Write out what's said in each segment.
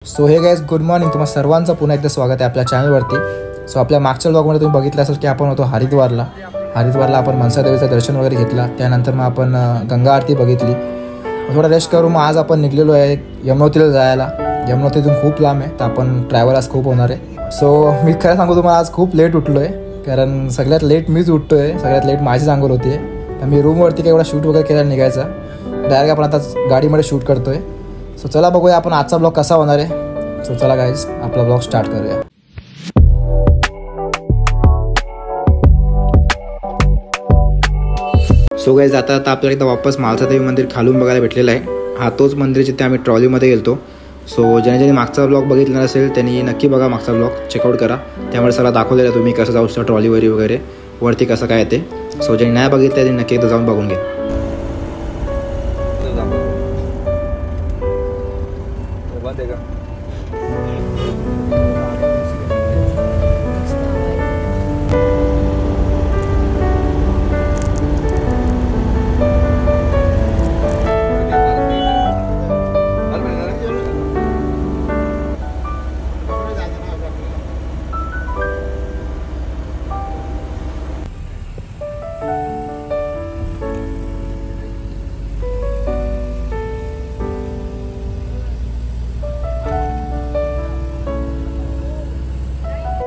So हे guys good morning, तुम्हाला सर्वांचं पुन्हा एकदा स्वागत आहे आपल्या चॅनलवरती. सो आपल्या मागच्या ब्लॉगमध्ये तुम्ही बघितलं असेल की आपण होतो हरिद्वारला आपण मनसादेवीचं दर्शन वगैरे घेतला. त्यानंतर मग आपण गंगा आरती बघितली. थोडा रेस्ट करू. मग आज आपण निघलेलो आहे यमुनोत्रीला जायला. यमुनोत्रीतून खूप लांब आहे, तर आपण ट्रॅव्हल आज खूप होणार आहे. सो मी खरं सांगू तुम्हाला, आज खूप लेट उठलो आहे, कारण सगळ्यात लेट मीच उठतो आहे. सगळ्यात लेट माझीच आंघोळ होती आहे. तर मी रूमवरती काही एवढा शूट वगैरे केला निघायचा, डायरेक्ट आपण आता गाडीमध्ये शूट करतो आहे. सो चला बघूया आपण आजचा ब्लॉग कसा होणार आहे. सो चला गाईज, आपला ब्लॉग स्टार्ट करूया. सो गाईज आता आपल्याला एकदा वापस म्हाळसादेवी मंदिर खालून बघायला भेटलेलं आहे. हा तोच मंदिर जिथे आम्ही ट्रॉलीमध्ये गेलतो. सो ज्याने मागचा ब्लॉग बघितला नसेल त्यांनी नक्की बघा, मागचा ब्लॉग चेकआउट करा. त्यामुळे सगळं दाखवलेलं तुम्ही कसं जाऊ शकता ट्रॉलीवरी वगैरे, वरती कसं काय येते. सो ज्यांनी नाही बघितलं त्यांनी नक्की एकदा जाऊन बघून घ्या.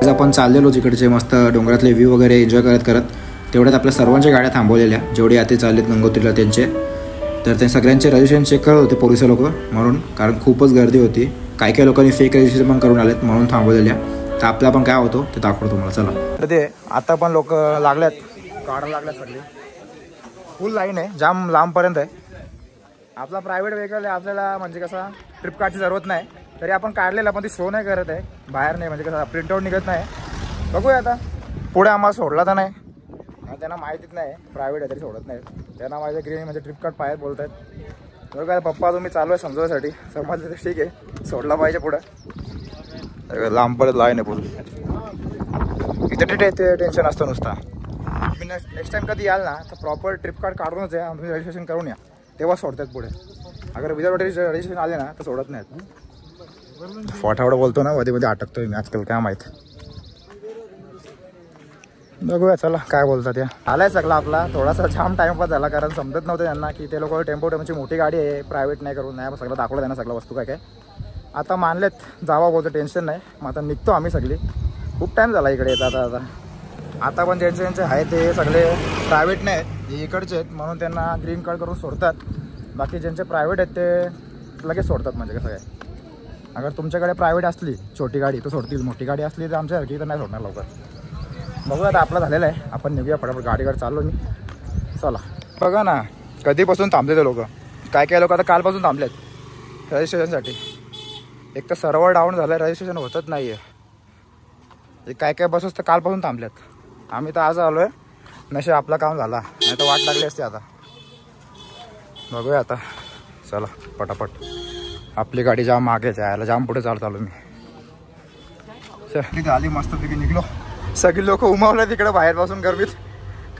आपण चाललेलो जिकडचे मस्त डोंगरातले व्ह्यू वगैरे एन्जॉय करत तेवढ्यात आपल्या सर्वांच्या गाड्या थांबवलेल्या, जेवढे आता चाललेत गंगोत्रीला त्यांचे. तर ते सगळ्यांचे रजिस्ट्रेशन चेक करत होते पोलिस लोक, म्हणून कारण खूपच गर्दी होती. काही लोकांनी फेक रजिस्ट्रेशन पण करून आलेत, म्हणून थांबवलेल्या. तर आपला पण काय होतो ते दाखवतो तुम्हाला. चला. तर ते आता पण लोक लागल्यात, काढायला लागल्यात सगळे. फुल लाईन आहे, जाम लांबपर्यंत आहे. आपला प्रायव्हेट व्हेकल आहे, आपल्याला म्हणजे कसं ट्रिप कार्डची जरूरत नाही. तरी आपण काढलेला, पण ती शो नाही करत आहे बाहेर, नाही म्हणजे कसं प्रिंटआउट निघत नाही. बघूया आता पुढे आम्हाला सोडला तर नाही, त्यांना माहितीच नाही प्रायव्हेट आहे तरी सोडत नाही. त्यांना माझ्या ग्रीन म्हणजे ट्रिप कार्ड पाहिजे बोलत आहेत. बघा पप्पा तुम्ही चालू आहे समजवायसाठी, समजलं तर ठीक आहे, सोडला पाहिजे पुढं. लांब परत लाईन आहे पुढे, इथे टेन्शन असतं नुसता. मी नेक्स्ट टाइम कधी याल ना तर प्रॉपर ट्रिप कार्ड काढूनच या, तुम्ही रजिस्ट्रेशन करून या, तेव्हा सोडतात पुढे. अगर विदाउट रजिस्ट्रेशन आले ना तर सोडत नाहीत. फटाफट बोलतो ना, मध्ये मध्ये अटकतोय मी आजकाल, काय माहीत. बघूया चला काय बोलतात. या आलाय सगळा आपला थोडासा जाम टाइमपास झाला, कारण समजत नव्हतं त्यांना की ते लोक टेम्पो टेम्पोची मोठी गाडी आहे, प्रायव्हेट नाही करून नाही. सगळं दाखवलं त्यांना, सगळं वस्तू काय काय. आता मानलेत जावा बोलतो, टेन्शन नाही. मग आता निघतो आम्ही सगळी. खूप टाईम झाला इकडे येतात. आता पण ज्यांचे आहे ते सगळे प्रायव्हेट नाही आहेत, हे इकडचे आहेत, म्हणून त्यांना ग्रीन कार्ड करून सोडतात. बाकी ज्यांचे प्रायव्हेट आहेत ते लगेच सोडतात. म्हणजे कसं काय, अगर तुमच्याकडे प्रायव्हेट असली छोटी गाडी तर सोडतील, मोठी गाडी असली तर आमच्यासारखी तर नाही सोडणार लवकर. बघूया आता आपला झालेला आहे, आपण निघूया फटाफट. गाडीकडे चाललो मी, चला. बघा ना कधीपासून थांबले ते लोक. काय लोक आता कालपासून थांबलेत रजिस्ट्रेशनसाठी. एक तर सर्व्हर डाऊन झालं, रजिस्ट्रेशन होतच नाही आहे. काय बसच तर कालपासून थांबल्यात. आम्ही तर आज आलो आहे, नशीब आपलं काम झाला, नाही तर वाट लागली असते. आता बघूया आता, चला पटापट. आपली गाडी जाम मागे जायला, जाम पुढे चालू मी. तिथे आली मस्तपैकी निघलो. सगळी लोक उमावलं तिकडे बाहेरपासून गरमीत.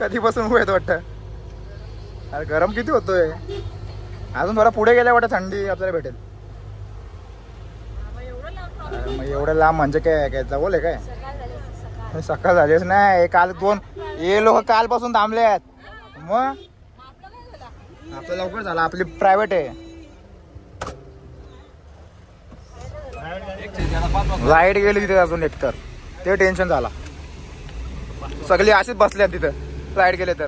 कधीपासून उभे आहेत वाटतं. अरे गरम किती होतोय. अजून थोडा पुढे गेल्या वाटतं थंडी आपल्याला भेटेल. मग एवढं लांब म्हणजे काय जवळ आहे काय. सकाळ झालीच नाही, काल हे लोक कालपासून थांबले आहेत. मग आपलं लवकर झालं, आपली प्रायव्हेट आहे. लाईट गेली तिथे अजून एक, तर ते टेन्शन झाला. सगळे असेच बसले तिथं, लाईट गेले तर.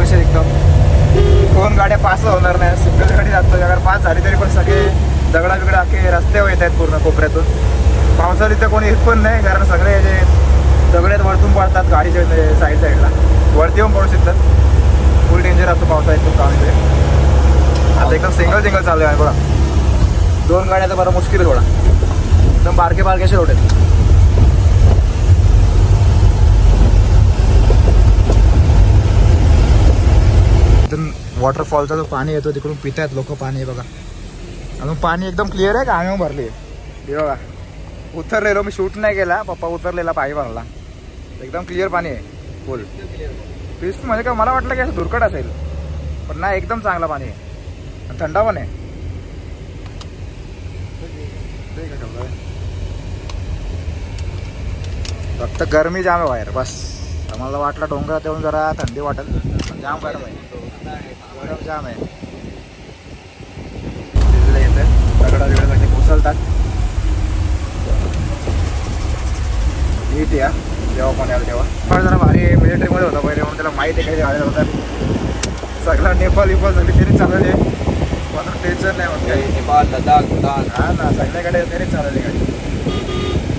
कसे एकदम 2 गाड्या पास होणार नाही, सिंगल गाडी जातो. अगर पास झाली तरी पण सगळे दगडा बिगडा अख्खे रस्त्यावर येत आहेत पूर्ण कोपऱ्यातून. पावसाळ्यात तर कोणी येत पण नाही, कारण सगळे जे दगड्यात वरतून पडतात गाडीच्या साईडला वरती येऊन पडू शकतात. फुल डेंजर असतो पावसाळ्यात तो काम इकडे. आता एकदम सिंगल चालू आहे बघा. 2 गाड्या तर बरं मुश्किल आहे थोडा. एकदम बारकेसे रोड आहेत. वॉटरफॉलचा जो पाणी येतो तिकडून पितायत लोक पाणी बघा. अजून पाणी एकदम क्लिअर आहे, कायम भरली आहे बघा. उतरलेलो मी, शूट नाही केला, पप्पा उतरलेला पायी भरला. एकदम क्लिअर पाणी आहे फुल. पीस म्हणजे का मला वाटलं की असं दुर्कट असेल, पण नाही, एकदम चांगला पाणी आहे. थंडा पण आहे. फक्त गरमी जाम आहे बाहेर बस. मला वाटलं डोंगरात येऊन जरा थंडी वाटेल, पण जाम गरम आहे. गरम जाम आहे. येते दगडा बिगडा कोसळतात. नीट या जेव्हा पण याल तेव्हा. पण जरा भारी मिलिटरीमध्ये होता पहिले, म्हणून त्याला माहीत आहे काही गाड्या होतात. सगळं नेपाळ झाली तरी चालवली, मला टेन्शन नाही होत. नेपाळ लडाख भूतान हा ना, सगळ्याकडे तरी चालवली गाडी.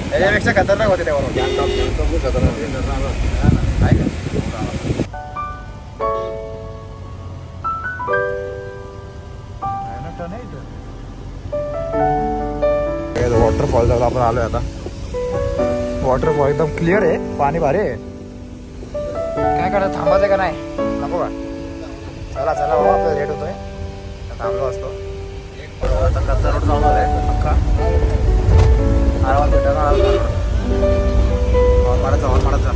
त्याच्यापेक्षा खतरनाक होते तेव्हा. खतरनाक होते वॉटरफॉल जवळ आपण आलोय आता. वॉटरफॉल एकदम क्लिअर आहे, पाणी भारी आहे. काय करायचं, थांबायचं का नाही? नको का? चला बाबा, आपल्याला लेट होतोय. थांबलो असतो. आता कच्चा रोड जाऊन आलाय अख्खा. आरामात भेटायला मारत जा.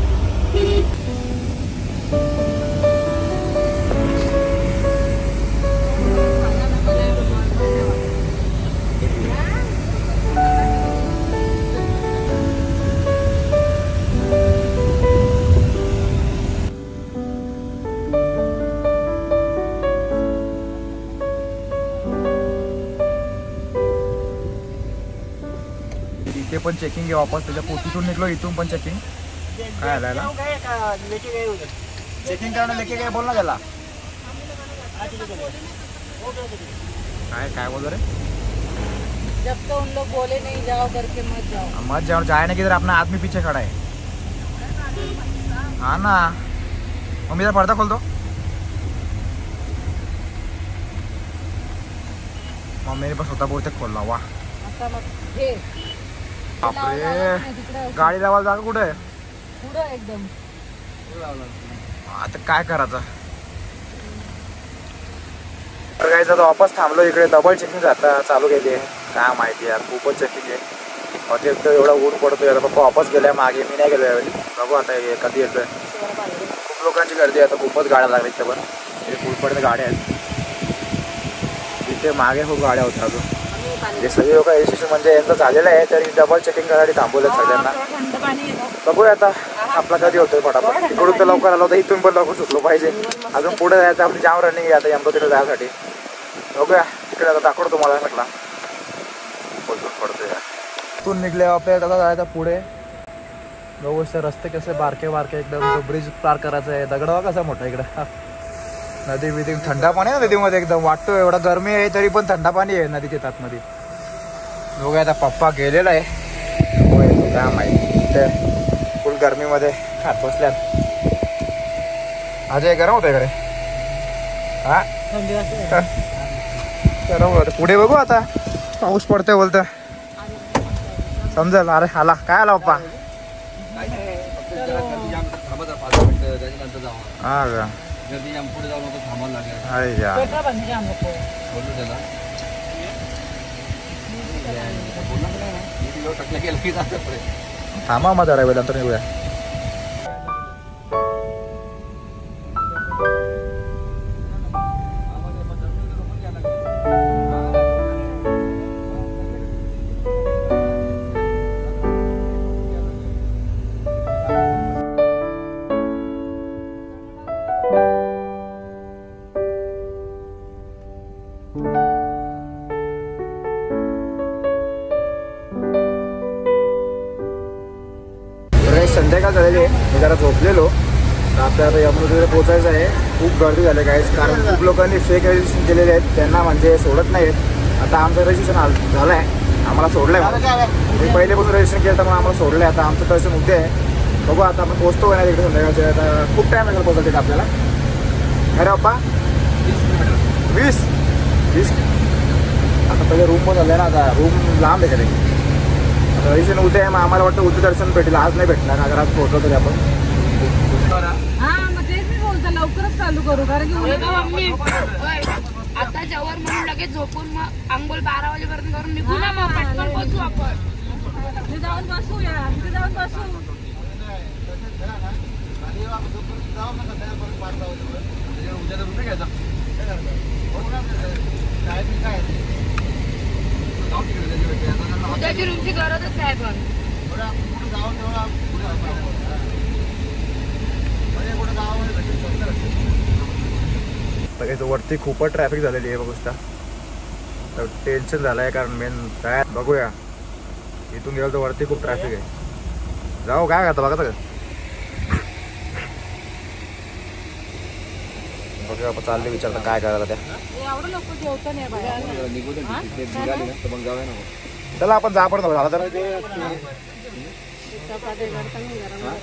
इथे पण चेकिंग आहे वापस. त्याच्या पोतीतून निघलो, इथून पण चेकिंग. काय आलायला चेकिंग करायला लेके काय बोल ना त्याला. काय बोल रे. जब तो उन लोग बोले नहीं जाओ करके मत जाओ जाए ना, किधर अपना आदमी पीछे खड़ा है. हाँ ना, मम्मी जरा पर्दा खोल दो. मम्मी ने बस होता बोलते खोलला. वा बापरे, गाडी लावायला जागा कुठे आहे? पुढं एकदम. आता काय करायचं. तर काय तर वापस थांबलो इकडे. डबल चेकिंग आता चालू केली आहे. काय माहिती यार, खूपच चेकिंग आहे. अतिरिक्त एवढा ऊन पडतोय. आता पप्पा वापस गेल्या मागे, मी नाही गेलो यावेळी. बघू आता कधी येतोय. खूप लोकांची गर्दी आहे आता, खूपच गाड्या लागल्या इथे पण. फुलपर्यंत गाड्या आहेत इथे. मागे खूप गाड्या होत्या अजून. हे सगळे लोक रजिस्ट्रेशन म्हणजे यांचं झालेलं आहे, तरी डबल चेकिंग करायला थांबवलं सगळ्यांना. बघूया आता आपला कधी होतोय फटाफट. तिकडून तर लवकर आलो होतं, इथून पण लवकर सुटलो पाहिजे. अजून पुढे जायचं, आपली जाम रनिंग आहे आता यमपतीला जायसाठी. बघूया तिकडे आता दाखवतो तुम्हाला. म्हटला पडतोय. इथून निघले आपल्याला आता जायचं पुढे. बघू रस्ते कसे बारके एकदम. तो ब्रिज पार करायचा आहे. दगडवा कसा मोठा इकडं. नदी बिदी थंडा पाणी आहे नदीमध्ये एकदम. वाटतो एवढा गरमी आहे तरी पण थंडा पाणी आहे नदीच्या आतमध्ये. बघूया आता पप्पा गेलेला आहे, काय माहिती. फुल गरमीमध्ये खात बसल्यात. अजय गरम होतं इकडे. हा गरम होत. पुढे बघू आता, पाऊस पडतोय बोलतं समजेल. अरे आला काय आला पप्पा. हा का, पुढे जाऊ नको, थांबावं लागेल. थांबा मग जरा वेळ नंतर निघूया. संध्याकाळ झालेली आहे. मी जरा झोपलेलो. तर आपल्याला यमुनेकडे पोचायचं आहे. खूप गर्दी झाली गाईज, कारण खूप लोकांनी फेक रजिस्ट्रेशन केलेले आहेत, त्यांना म्हणजे सोडत नाहीत. आता आमचं रजिस्ट्रेशन झालं आहे, आम्हाला सोडलं आहे. मी पहिलेपासून रजिस्ट्रेशन केलं तर मग आम्हाला सोडलं आहे. आता आमचं दर्शन उद्या आहे. बघू आता आपण पोचतो का नाही तिकडे संध्याकाळचे. आता खूप टाईम लागेल पोचायला आपल्याला. अरे बाप्पा 20 आता पहिले रूम पण झालं ना, आता रूम लांब आहे का. आता रजिस्ट्रेशन उद्या आहे, मग आम्हाला वाटतं उद्या दर्शन भेटेल, आज नाही भेटणार. अगर आज पोहोचलो तरी आपण. हा मग तेच मी बोलतो, लवकरच चालू करू, कारण की आता जेवण म्हणून लगेच झोपून मग अंघोळ 12 वाजेपर्यंत करून निघू ना, मग पटकन पोहोचू आपण. मी जाऊन बसू या, मी जाऊन बसू. उद्याची रूमची गरजच आहे पण. वरती खूपच ट्रॅफिक झालेली आहे बघू शकता. तर टेन्शन झालं आहे, कारण मेन काय बघूया इथून गेलं तर वरती खूप ट्रॅफिक आहे. जाऊ काय करता बघा का. बघूया आपण चालले विचारता काय करायला त्या. एवढं लोक जेवतं नाही बाहेर. चला आपण जा पण झाला तर.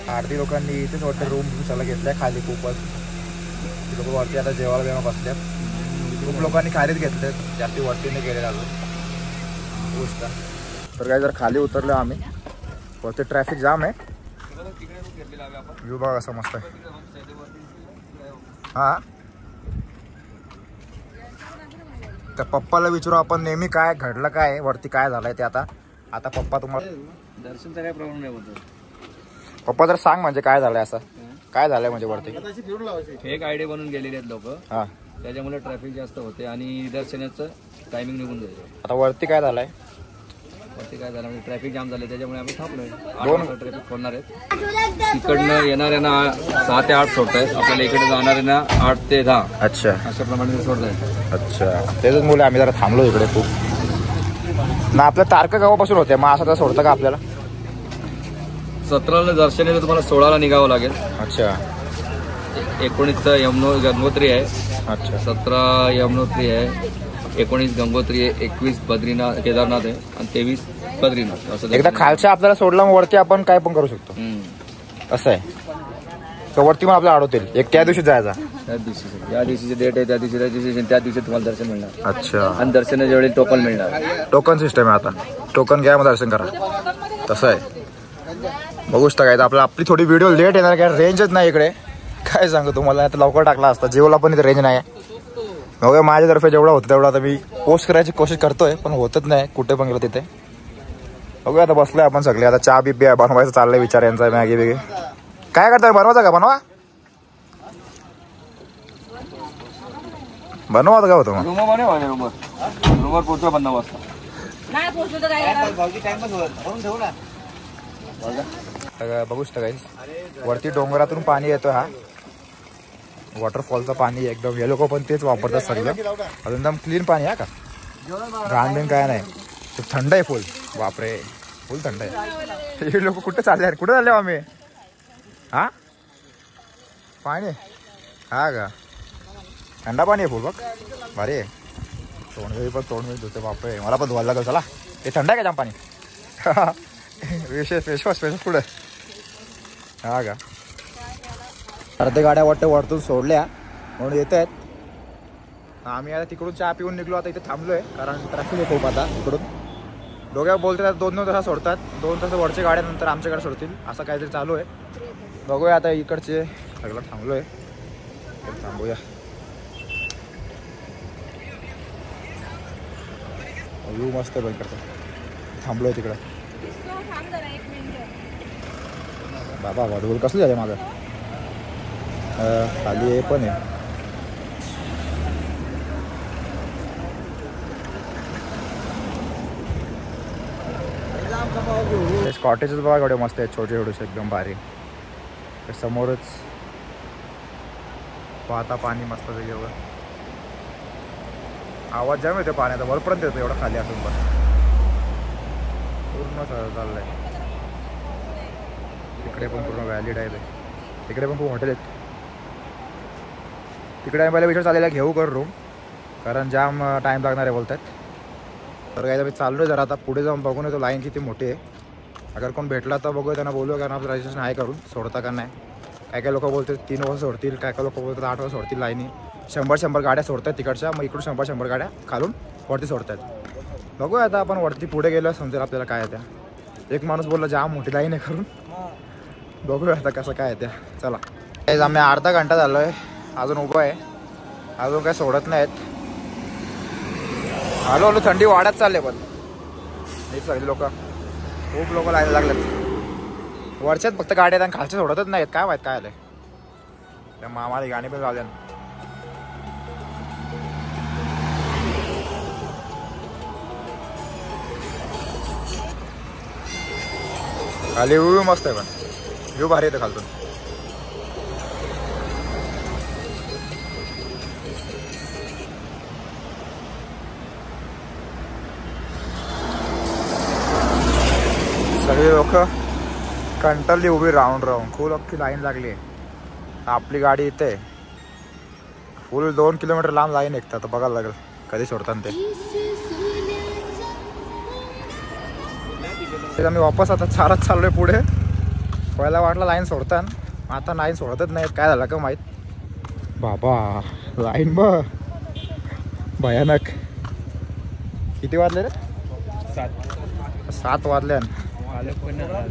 आरती लोकांनी इथेच वाटतं रूम सला घेतलाय खाली. खूपच लोक वरती आता जेवायला जेव्हा बसल्यात. खूप लोकांनी खालीच घेतले, जास्ती वरती नाही गेले अजून. तर काय जर खाली उतरलो आम्ही, वरती ट्रॅफिक जाम आहे. व्ह्यू बघा असं मस्त आहे. हा तर पप्पाला विचारू आपण नेहमी काय घडलं, काय वरती काय झालंय ते. आता पप्पा तुम्हाला दर्शनचा काय प्रॉब्लेम नाही होतो. पप्पा जर सांग म्हणजे काय झालंय, असं काय झालंय म्हणजे वरती. फेक आयडी बनवून गेलेले आहेत लोक, हा त्याच्यामुळे ट्रॅफिक जास्त होते आणि दर्शनाचं टायमिंग निघून जाते. आता वरती काय झालंय, वरती काय झालं म्हणजे ट्रॅफिक जाम झाले, त्याच्यामुळे आम्ही थांबलोय. 2 वाजता ट्रॅफिक खोलणार आहेत. इकडनं येणाऱ्यांना 6 ते 8 सोडत आहेत, आपल्याला इकडे जाणाऱ्यांना 8 ते 10. अच्छा अशा प्रमाणे सोडत आहेत. अच्छा तेच मुले आम्ही जरा थांबलो इकडे खूप ना. आपल्या तारका गावापासून होते, मग असं तर सोडतं का आपल्याला. 17ला दर्शन आहे तर तुम्हाला 16ला निघावं लागेल. अच्छा 19 गंगोत्री आहे. अच्छा 17 यमुनोत्री आहे, 19 गंगोत्री आहे, 21 बद्रीनाथ केदारनाथ आहे आणि 23 बद्रीनाथ. असं एकदा खालच्या आपल्याला सोडलं मग वरती आपण काय पण करू शकतो. असं आहे तर वरती मग आपल्याला अडवतील. एक त्या दिवशी जायचा, त्या दिवशी या दिवशीची डेट आहे, त्या दिवशी रजिस्ट्रेशन, त्या दिवशी तुम्हाला दर्शन मिळणार. अच्छा आणि दर्शनाच्या वेळी टोकन मिळणार. टोकन सिस्टम आहे. आता टोकन घ्या मग दर्शन करा, तसं आहे. बघू शकता काय तर आपली थोडी व्हिडिओ लेट येणार, काय रेंजच नाही इकडे. काय सांगू तुम्हाला, आता लवकर टाकला असता. जेवला पण इथे रेंज नाही आहे. बघा माझ्यातर्फे जेवढा होतं तेवढा आता मी पोस्ट करायची कोशिश करतोय, पण होतच नाही कुठे पण गेलो तिथे. बघूया आता बसलोय आपण सगळे. आता चहा बी बनवायचं चाललंय विचार यांचा. मॅगी बिगी काय करताय, बनवायचं का. बनवा होतं का होतं मग रूमवर पोहोचवा 50 वाजता. नाही पोहोचलो तर काय. बघू शकता काही वरती डोंगरातून पाणी येतो. हा वॉटरफॉलचं पाणी एकदम. हे लोक पण तेच वापरतात सगळं. अजून एकदम क्लीन पाणी आहे का, घाण बिन काय नाही. थंड आहे फुल. बापरे फुल थंड आहे. हे लोक कुठे चालले कुठे चालले आम्ही. हा पाणी हा का, थंडा पाणी आहे फुल. बघ भारी आहे. तोंडवेळी पण तोंडवेळी धुते. बापरे मला पण धुवायला लागेल. चला ते थंड आहे का जाम पाणी. फेसवॉश पुढे हा का. अर्ध्या गाड्या वाटतं वरतून सोडल्या म्हणून येत आहेत. आम्ही आता तिकडून चहा पिऊन निघलो. आता इथे थांबलोय कारण ट्रॅफिक आहे खूप. आता इकडून दोघ्या बोलतात 2-2 तास सोडतात. 2 तास वरच्या गाड्या नंतर आमच्याकडे सोडतील, असं काहीतरी चालू आहे. बघूया आता इकडचे सगळं थांबलोय. थांबूया. व्ह्यू मस्त आहे इकडचं. थांबलोय तिकडं. बाबा वाढवून कसलं झालं माझं. खाली हे पण आहे. कॉटेजेस बघा एवढे मस्त आहेत, छोटे छोटेसे एकदम भारी. समोरच पाहता पाणी मस्त एवढं. आवाज जाम येतो पाण्याचा, वरपर्यंत येतो एवढं खाली असून पण. पूर्ण चाललंय. इकडे पण पूर्ण व्हॅली टाईप आहे. तिकडे पण खूप हॉटेल आहेत. तिकडे आम्ही पहिला विचार चाललेला घेऊ कर रूम, कारण जाम टाईम लागणार आहे बोलतात. तर काय मी चाललो जरा आता पुढे जाऊन बघून येतो लाईन किती मोठी आहे. अगर कोण भेटला तर बघूया, त्यांना बोलूया कारण आपलं रजिस्ट्रेशन आहे करून सोडता का नाही. काय काय लोक बोलतात 3 वाजता सोडतील, काय काय लोक बोलतात 8 वाजता सोडतील. लाईनी 100 गाड्या सोडतात तिकडच्या, मग इकडून 100 गाड्या खालून वरती सोडतात. बघूया आता आपण वरती पुढे गेलो समजेल आपल्याला काय आहे त्या. एक माणूस बोलला जाम मोठी लाईन आहे करून, बघूया आता कसं काय आहे त्या. चला आम्ही अर्धा घंटा झालो आहे अजून उभं आहे, अजून काय सोडत नाहीत. हळू हळू थंडी वाढत चालले, पण हे सगळे लोक खूप लोक लाईन लागलेत. वरच्यात फक्त गाड्या आहेत आणि खालच्या सोडतच नाहीत. काय माहीत काय आलंय त्या मामाला गाणी पण झाल्या. खाली व्ह्यू मस्त आहे, पण व्ह्यू भारी येतं खालतून. सगळे लोक कंटाळली उभी राऊंड खूप अख्खी लाईन लागली आहे. आपली गाडी इथे फुल 2 किलोमीटर लांब लाईन एकता, तर बघायला लागेल कधी सोडतात ते. आम्ही वापस आता चालत चाललोय पुढे. पहिला वाटला लाईन सोडतात, आता लाईन सोडतच नाही. काय झालं का माहीत बाबा. लाईन बघ भयानक. किती वाजले रे? 7 वाजले.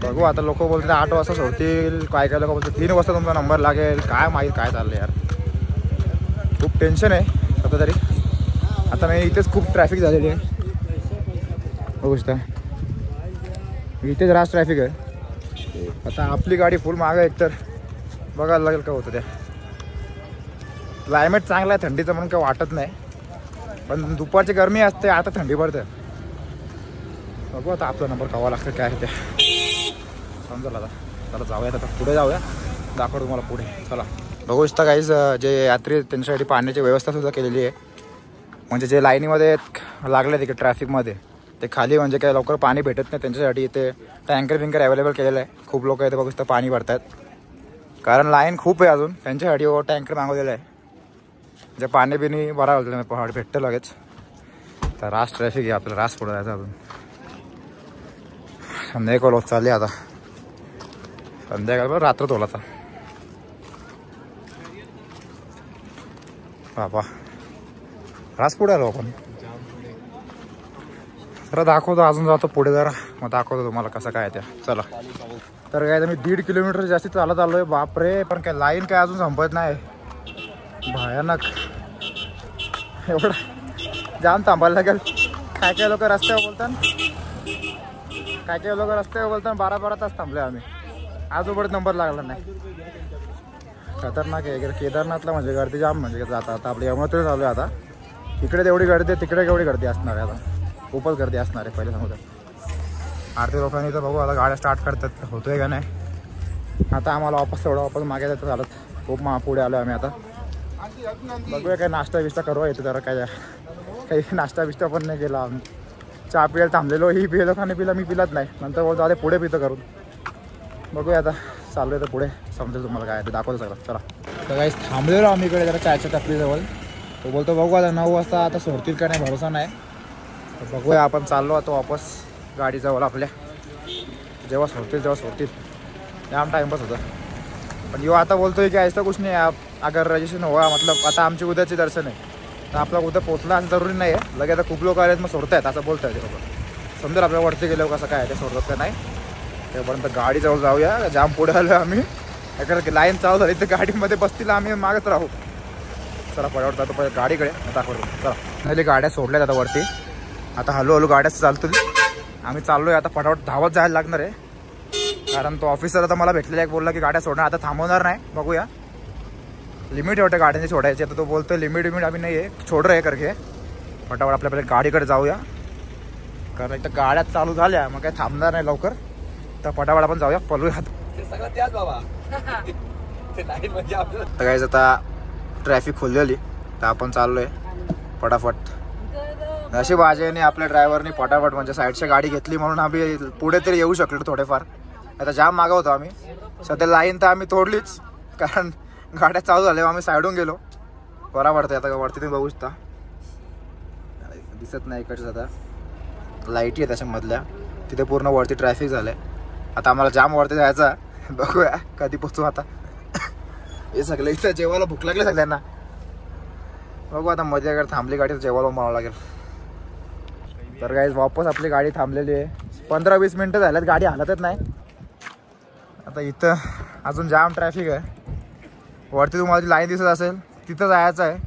बघू आता लोक बोलतात 8 वाजता सोडतील, काय काय लोक बोलतात 3 वाजता तुमचा नंबर लागेल. काय माहीत काय चाललं यार, खूप टेन्शन आहे आता तरी. आता मी इथेच खूप ट्रॅफिक झालेली आहे, बघू शकता इथेच रास ट्रॅफिक आहे. आता आपली गाडी फुल मागं एकतर बघायला लागेल काय होतं त्या. क्लायमेट चांगला आहे थंडीचं म्हणून काय वाटत नाही, पण दुपारची गरमी असते, आता थंडी पडते. बघू आता आपला नंबर कवा लागतं काय आहे ते समजा. आता चला जाऊया, आता पुढे जाऊया, दाखवतो तुम्हाला पुढे. चला बघू शकता काहीच जे यात्री त्यांच्यासाठी पाण्याची व्यवस्था सुद्धा केलेली आहे. म्हणजे जे लाईनीमध्ये लागले तिकडे ट्रॅफिकमध्ये ते खाली म्हणजे काय लवकर पाणी भेटत नाही त्यांच्यासाठी इथे टँकर अवेलेबल केलेलं आहे. खूप लोक इथे बघू शकता पाणी भरतात, कारण लाईन खूप आहे अजून. त्यांच्यासाठी टँकर मागवलेलं आहे, जे पाणी बिनी भरावं पहाड भेटतं लगेच. तर रास ट्रॅफिक आहे, आपल्याला रास पुढे जायचं अजून. संध्याकाळ होत चालली आता, संध्याकाळ बरं रात्र तोला आता. बाबा रास पुढे आलो आपण. जरा दाखवतो, अजून जातो पुढे जरा, मग दाखवतो तुम्हाला कसं काय त्या. चला तर काय मी 1.5 किलोमीटर जास्ती चालत आलो आहे. बापरे, पण काय लाईन काय अजून संपत नाही, भयानक. एवढं जाम थांबायला लागेल. काय काय लोक रस्त्यावर बोलतात, 12 तास थांबले आम्ही, आजोबड नंबर लागला नाही. खतरनाक आहे. केदारनाथला म्हणजे गर्दी जाम, म्हणजे जाता आता आपल्या यमुनोत्री चालू आहे. आता इकडे तेवढी गर्दी आहे, तिकडे केवढी गर्दी असणार आहे. आता खूपच गर्दी असणार आहे पहिले सांगतो. आरती लोकांनी तर बघू आता गाड्या स्टार्ट करतात, होतोय का नाही. आता आम्हाला वापस मागे जायचं चालत. खूप पुढे आलो आम्ही आता. बघूया काय नाश्ता बिस्टा करूया इथे जरा. काही नाश्ता बिस्टा पण नाही केला आम्ही. चहा पियला थांबलेलो, ही पिलो खाणे पिला, मी पिलाच नाही. नंतर बोलतो आता पुढे पितो करून. बघूया आता चालू आहे तर पुढे समजेल तुम्हाला काय ते दाखवतो सगळं. चला तर काही थांबलेलो आम्ही इकडे जरा चायच्या टपरीजवळ. तो बोलतो बघू आता 9 वाजता आता सोडतील का नाही, भरोसा नाही. तर बघूया आपण चाललो आता वापस गाडीजवळ आपल्या. जेव्हा सोडतील जाम टाईमपास होतं. पण यो आता बोलतोय की ऐसा कुछ नाही, आप अगर रजिस्ट्रेशन हुआ मतलब आता आमची उद्याचे दर्शन आहे तर आपला उद्या पोचला असं जरुरी नाही आहे. लगेच आता खूप लोक आलेत मग सोडतायत असं बोलत आहेत ते लोक. समजा आपल्या वरती गेलो कसं काय ते सोडतात का नाही. तेपर्यंत गाडीजवळ जाऊया, जाम पुढे आलो आम्ही. अगर लाईन चालू झाली तर गाडीमध्ये बसतील, आम्ही मागत राहू. चला पटापट जातो पहिले गाडीकडे दाखवतो. चला नाही गाड्या सोडल्यात आता वरती. आता हळूहळू गाड्याच चालतील. आम्ही चाललोय आता पटापट धावत जायला लागणार आहे, कारण तो ऑफिसर आता मला भेटलेला एक बोलला की गाड्या सोडणार, आता थांबवणार नाही. बघूया लिमिट आहे गाड्यांची सोडायची. आता तो बोलतोय लिमिट आम्ही नाही आहे, छोड रे करके. फटाफट आपल्या पहिले गाडीकडे जाऊया, कारण एकदा गाड्या चालू झाल्या मग काही थांबणार नाही लवकर. तर फटाफट आपण जाऊया, पळूया. तर काहीच आता ट्रॅफिक खुललेली तर आपण चाललोय फटाफट. नशीब आजयने आपल्या ड्रायव्हरने फटाफट म्हणजे साईडच्या गाडी घेतली म्हणून आम्ही पुढे तरी येऊ शकलो थोडेफार. आता जाम मागं होतो आम्ही. सध्या लाईन तर आम्ही तोडलीच, कारण गाड्या चालू झाल्या आम्ही साईडून गेलो. बरा वाटतं. आता वरती तुम्ही बघू शकता, दिसत नाही इकडचं. आता लाईटी आहे त्याच्यामधल्या, तिथे पूर्ण वरती ट्रॅफिक झालं आहे. आता आम्हाला जाम वरती जायचं आहे. बघूया कधी पोचू आता. हे सगळं इथं जेवायला भूक लागली सगळ्यांना. बघू आता मध्ये अगर थांबली गाडी तर जेवायला मारावं लागेल. तर गाईज वापस आपली गाडी थांबलेली आहे. 15-20 मिनटं झाल्यात, गाडी हलतच नाही. आता इथं अजून जाम ट्रॅफिक आहे. वरती तुम्हाला जी लाईन दिसत असेल तिथं जायचं आहे.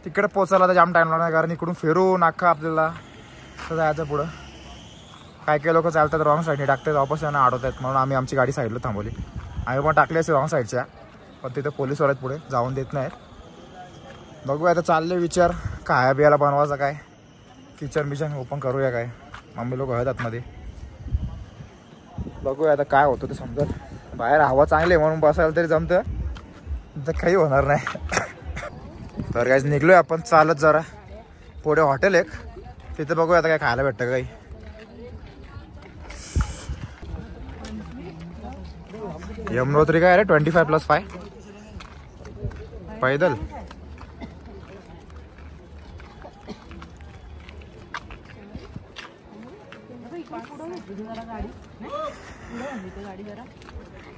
तिकडे पोचायला तर जाम टाईम लागणार, कारण इकडून फिरून अख्खा आपल्याला तर जायचं पुढं. काही लोक चालतात रॉंग साईडने, टाकतात वापस यांना अडवतात, म्हणून आम्ही आमची गाडी साईडला थांबवली. आम्ही पण टाकली असेल रॉंग साईडच्या, पण तिथे पोलीस वाढत पुढे जाऊन देत नाहीत. बघू आता चालले विचार काय बियाला बनवायचा, काय किचन ओपन करूया काय. मम्मी लोक आहेत आतमध्ये. बघूया आता काय होतं ते समजेल. बाहेर हवा चांगली आहे म्हणून बसायला तरी जमतं, तर काही होणार नाही. तर काहीच निघलोय आपण चालत जरा. पुढे हॉटेल एक, तिथे बघूया आता काय खायला भेटतं काही. यमुनोत्री काय रे 25+5 पैदल.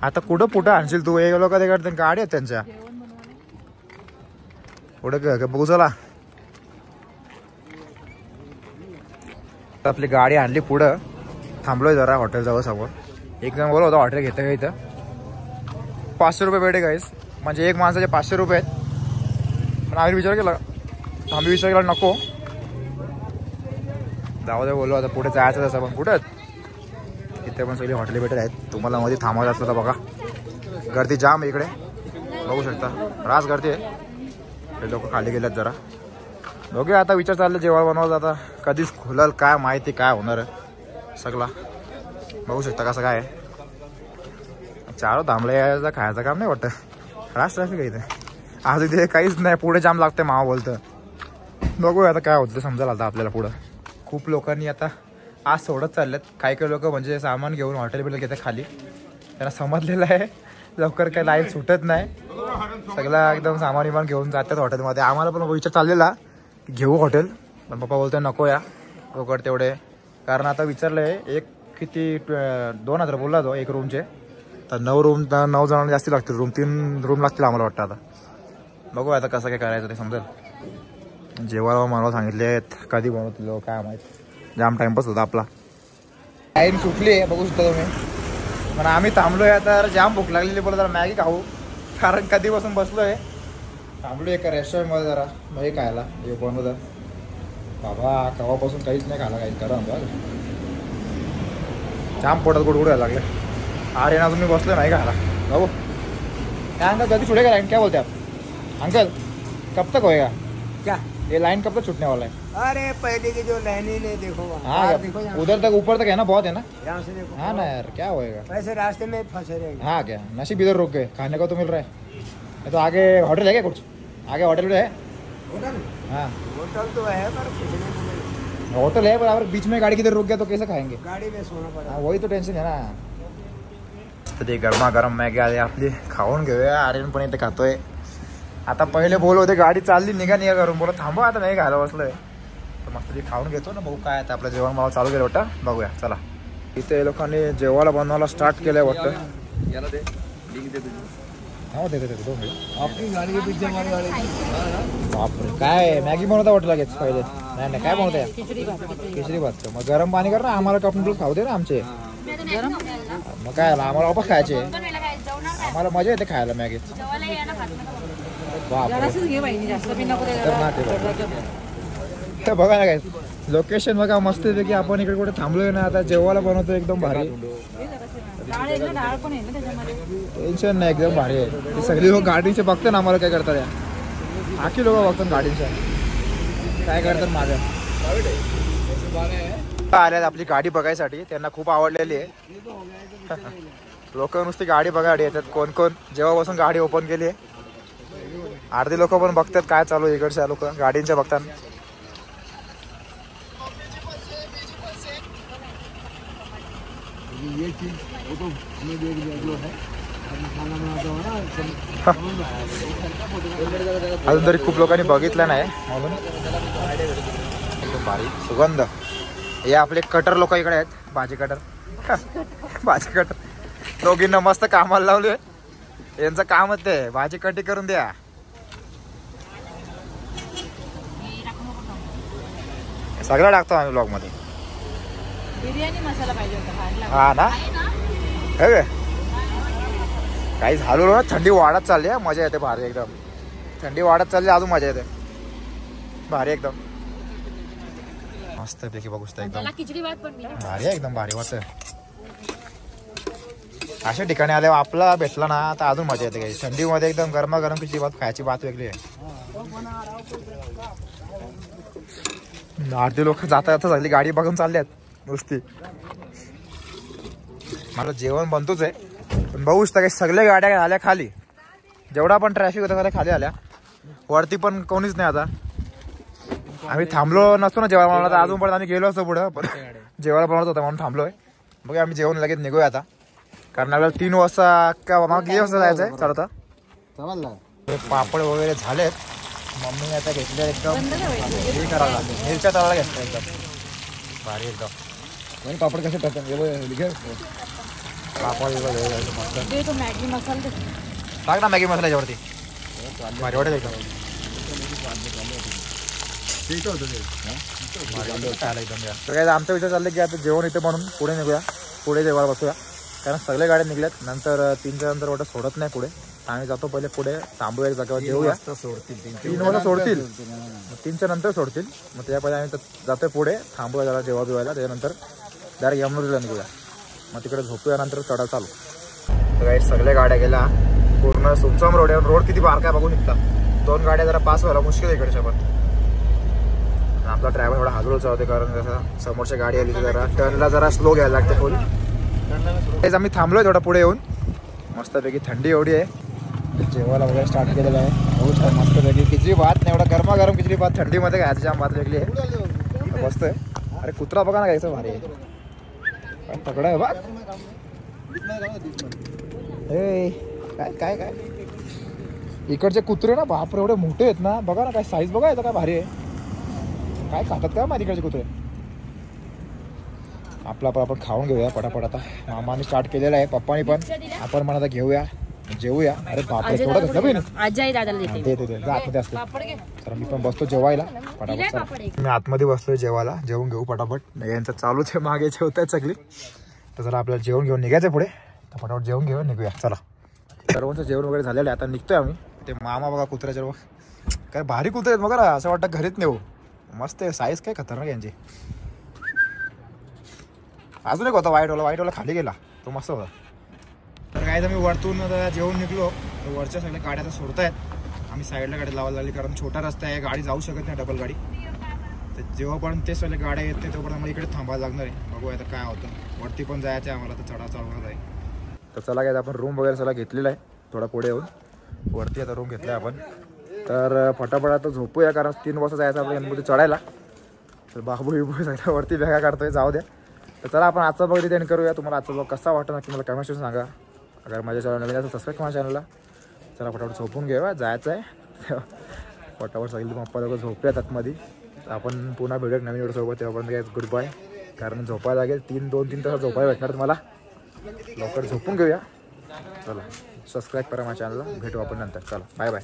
आता कुठं आणशील तू? एक लोक तिकडे गाडी आहेत त्यांच्या पुढे बघू. चला आपली गाडी आणली पुढं, थांबलोय जरा हॉटेल जवळ समोर. एक जण बोलत होता हॉटेल घेतं का इथं. 500 रुपये बेड आहे गाईस, म्हणजे एक माणसाचे 500 रुपये आहेत. पण आम्ही विचार केला नको जाऊ दे, बोललो आता पुढे जायचं तसं. पण कुठं इथे पण सगळी हॉटेल भेटत आहेत. तुम्हाला मध्ये थांबायचं असलं तर बघा, गर्दी जाम इकडे बघू शकता. रास गर्दी आहे, हे लोक खाली गेल्यात जरा. बघूया आता विचार चालले जेवण बनवायचं. आता कधीच खुलल काय माहिती, काय होणार आहे सगळा. बघू शकता कसं काय आहे. चारो थांबलं यायचं, खायचं काम नाही वाटतं. रास ट्रॅफिक आहे इथे आज. इथे काहीच नाही, पुढे जाम लागतं मावा बोलतं. बघूया आता काय होतं समजेल आता आपल्याला पुढं. खूप लोकांनी आता आज सोडत चाललेत. काही लोक म्हणजे सामान घेऊन हॉटेल घेतात खाली. त्यांना समजलेलं आहे लवकर काही लाईन सुटत नाही. सगळं एकदम सामान घेऊन जातात हॉटेलमध्ये. आम्हाला पण विचार चाललेला की घेऊ हॉटेल, पण पप्पा बोलतोय नको या लवकर तेवढे. कारण आता विचारलंय एक किती 2000 बोलला तो एक रूमचे. तर 9 जणांना जास्ती लागतील रूम. 3 रूम लागतील आम्हाला वाटतं. आता बघू आता कसं काय करायचं ते समजेल. जेवायला मला सांगितले आहेत, कधी बनवतील काय माहीत. जाम टाइमपास होता आपला. टाईम सुटली आहे बघू शकता तुम्ही. पण आम्ही थांबलोय आता, जाम भूक लागलेली. बोला जरा मॅगी खाऊ, कारण कधीपासून बसलोय. थांबलोय एका रेस्टॉरंटमध्ये जरा मॅगी खायला. हे बनवतं बाबा, कवापासून काहीच नाही खायला. काही करा जाम पोटात गुडगुड व्हायला लागले. अरे ना तुम्ही बसलोय मॅगी खायला. बाबू क्या अंकल कभी छुटेगा लाइन, क्या बोलते हैं आप अंकल, कब तक होएगा क्या ये लाइन, कब तक छूटने वाला है? अरे पहले की जो लाइन ही नहीं देखो, हाँ देखो उधर तक ऊपर तक है ना, बहुत है ना. यहाँ से देखो। हाँ ना यार क्या होएगा. वैसे रास्ते में फंसे रहेंगे। हाँ क्या नसीब इधर रुक गए, खाने को तो मिल रहा है. तो आगे होटल है क्या कुछ? आगे होटल है? होटल, हाँ होटल तो है पर कुछ नहीं मिलेगा। होटल है, पर बीच में गाड़ी किधर रुक गया तो कैसे खाएंगे. गाड़ी में सोना पड़ा। हाँ वही तो टेन्शन है ना. तर ते गरमागरम मॅगी आली आपली, खाऊन घेऊया. आर्यन पण इथे खातोय. आता पहिले बोल होते गाडी चालली निघा करून, बोला थांबा आता नाही खायला बसलोय. तर मस्त ते खाऊन घेतो ना. बघू काय आता आपलं जेवण मला चालू केलं वाटतं. बघूया चला. इथे लोकांनी जेवायला बनवायला स्टार्ट केलंय वाटतं. याला दे लिंक दे तुझी. हो देते 2 मिनिट. आपकी गाड़ी के पीछे हमारी गाड़ी। बापरे काय मॅगी बनवता वाटलं लगेच पहिले. नाही काय बनवताय? खिचडी भात. मग गरम पाणी कर ना, आम्हाला कप खाऊ दे ना आमचे. मग काय आम्हाला वापस खायचे. आम्हाला मजा येते खायला मॅगी. तर बघा ना काय लोकेशन बघा मस्त आहे की आपण इकडे कुठे थांबलोय ना. आता जेवायला बनवतो एकदम भारी. टेन्शन नाही, एकदम भारी आहे. सगळी लोक गाडीचे बघतात ना आम्हाला काय करतात. या आखी लोक बघतात गाडीच्या काय करतात. माझ्या आल्यात आपली गाडी बघायसाठी, त्यांना खूप आवडलेली आहे. लोक नुसती गाडी बघायला येतात. कोण कोण जेव्हापासून गाडी ओपन केली आहे. अर्धी लोक पण बघतात काय चालू आहे. इकडच्या लोक गाडींच्या बघतात. ये चीज वो तो हमें देख लो है, खाना बनाता हो ना अजून तरी खूप लोकांनी बघितलं नाही म्हणून भारी सुगंध. हे आपले कटर लोक इकडे आहेत, भाजी कटर. भाजी कटर दोघींना मस्त कामाला लावले. यांचं कामच ते भाजी कटी करून द्या. सगळं टाकतो आम्ही ब्लॉग मध्ये. बिर्याणी मसाला पाहिजे होता. हा ना, काही झालो ना. थंडी वाढत चालली आहे, मजा येते भारी एकदम. थंडी वाढत चालली अजून मजा येते भारी एकदम. मस्त पैकी बघू शकता एकदम भारी आहे, एकदम भारी वाटतं. अशा ठिकाणी आल्यावर आपला भेटला ना तर अजून मजा येते. काही थंडीमध्ये एकदम गरमागरम खिचडी भात खायची बात वेगळी आहे. अर्धे लोक जाता जाता झाली गाडी बघून चालले आहेत नुसती. मला जेवण बनतोच आहे पण बघू शकता काही सगळ्या गाड्या आल्या खाली. जेवढा पण ट्रॅफिक होता सगळ्या खाली आल्या. वरती पण कोणीच नाही. आता आम्ही थांबलो नसतो ना जेवायला बनवला तर अजून पण आम्ही गेलो असतो पुढं, पण जेवायला बनवत होता म्हणून थांबलोय. बघा आम्ही जेवण लगेच निघूया आता, कारण आपल्याला 3 वाजता किती वाजता जायचंय चढता. पापड वगैरे झालेत. मम्मी आता घेतले एकदम हे करावं लागेल. मिरच्या तळाला घेतल्या एकदम भारी एकदम. पापड कसे टाकतात पापड मस्त मॅगी मसाला टाक ना. मॅगी मसाला याच्यावरती भारी वाटेल एकदम. तर आमचा विचार चालला की आता जेवण इथे बनवून पुढे निघूया, पुढे जेवायला बसूया. कारण सगळे गाड्या निघल्यात. नंतर 3च्या नंतर वाटत सोडत नाही पुढे. आम्ही जातो पहिले पुढे थांबूया एक जागेवर जेवूया. 3 वाजता सोडतील, 3च्या नंतर सोडतील. मग त्या पहिले आम्ही जातोय पुढे थांबूया जरा जेव्हा बिवायला. त्याच्यानंतर डायरेक्ट यमुनेला निघूया. मग तिकडे झोपूया, नंतर चढा चालू. तर काही सगळ्या गाड्या गेल्या पूर्ण सुमसम रोड आहे. रोड किती बारका आहे बघू निघता. 2 गाड्या जरा पास व्हायला मुश्किल आहे इकडच्या. पण आपला ड्रायव्हर थोडा हाजरूचा होते कारण जसं समोरच्या गाडी आली जरा टर्नला जरा स्लो घ्यायला लागते फुल. तेच आम्ही थांबलोय थोडा पुढे येऊन. मस्तपैकी थंडी एवढी आहे. जेवायला वगैरे स्टार्ट केलेलं आहे. बहुत छान मस्तपैकी खिचडी भात. नाही एवढा गरमागरम खिचडी भात थंडीमध्ये खायचं जाम भात वेगळी आहे. मस्त आहे. अरे कुत्रा बघा ना कायचं भारी आहे. तगडा आहे बघ. काय काय काय इकडचे कुत्रे ना बापरे एवढे मोठे आहेत ना. बघा ना काय साईज बघा येतं काय भारी आहे. काय खातात का माहिती इकडचे कुत्रे. आपला आपण खाऊन घेऊया पटापट. आता मामाने स्टार्ट केलेला आहे, पप्पानी पण. आपण म्हणा घेऊया जेवूया. अरे बापरे थोडं नवीन आतमध्ये असते. तर मी पण बसतो जेवायला पटापट. मी आतमध्ये बसलोय जेवायला. जेवून घेऊ पटापट. यांचं चालूच आहे मागे जेवतायत सगळी. तर जरा आपल्याला जेवण घेऊन निघायचं पुढे. तर पटापट जेवण घेऊन निघूया चला. सर्वांचं जेवण वगैरे झालेलं आहे. आता निघतोय आम्ही. ते मामा बघा कुत्र्याच्या बघ काय भारी कुत्रे आहेत बघा ना. असं वाटतं घरीच नेऊ. मस्त आहे. साईज काय खतरनाक यांची. अजून एक होता व्हाईटवाला खाली गेला तो मस्त होता. तर काय आम्ही वरतून जेवून निघलो. तर वरच्या सगळ्या गाड्या सोडतायत. आम्ही साईडला गाडी लावायला लागली कारण छोटा रस्ता आहे, गाडी जाऊ शकत नाही डबल गाडी. तर जेव्हापर्यंत ते सगळ्या गाड्या येत नाही तोपर्यंत आम्हाला इकडे थांबायला लागणार आहे. बघू आता काय होतं. वरती पण जायचं आहे आम्हाला, तर चढा चालवणार आहे. तर चला काय आपण रूम वगैरे सगळा घेतलेला आहे. थोडा पुढे येऊन वरती आता रूम घेतला आहे आपण. तर फटाफट आता झोपूया कारण 3 वाजता जायचं आपल्या यांमध्ये चढायला. तर बाबू बिबू सगळ्या वरती बॅगा काढतोय, जाऊ द्या. तर चला आपण आजचा ब्लॉग इथे एंड करूया. तुम्हाला आजचा ब्लॉग कसा वाटतं नक्की मला कमेंट करून सांगा. अगर माझ्या चॅनल नवीन असेल सबस्क्राईब माझ्या चॅनलला. चला फटाफट झोपून घेऊया, जायचं आहे. फटाफट सगळी पप्पा लोक झोपल्यात आतमध्ये. आपण पुन्हा भेटूया नवीन व्हिडिओसोबत. तेव्हापर्यंत काय गुड बाय. कारण झोपायला लागेल 2-3 तास झोपायला भेटणार तुम्हाला. लवकर झोपून घेऊया. चला सबस्क्राईब करा माझ्या चॅनलला. भेटू आपण नंतर. चला बाय बाय.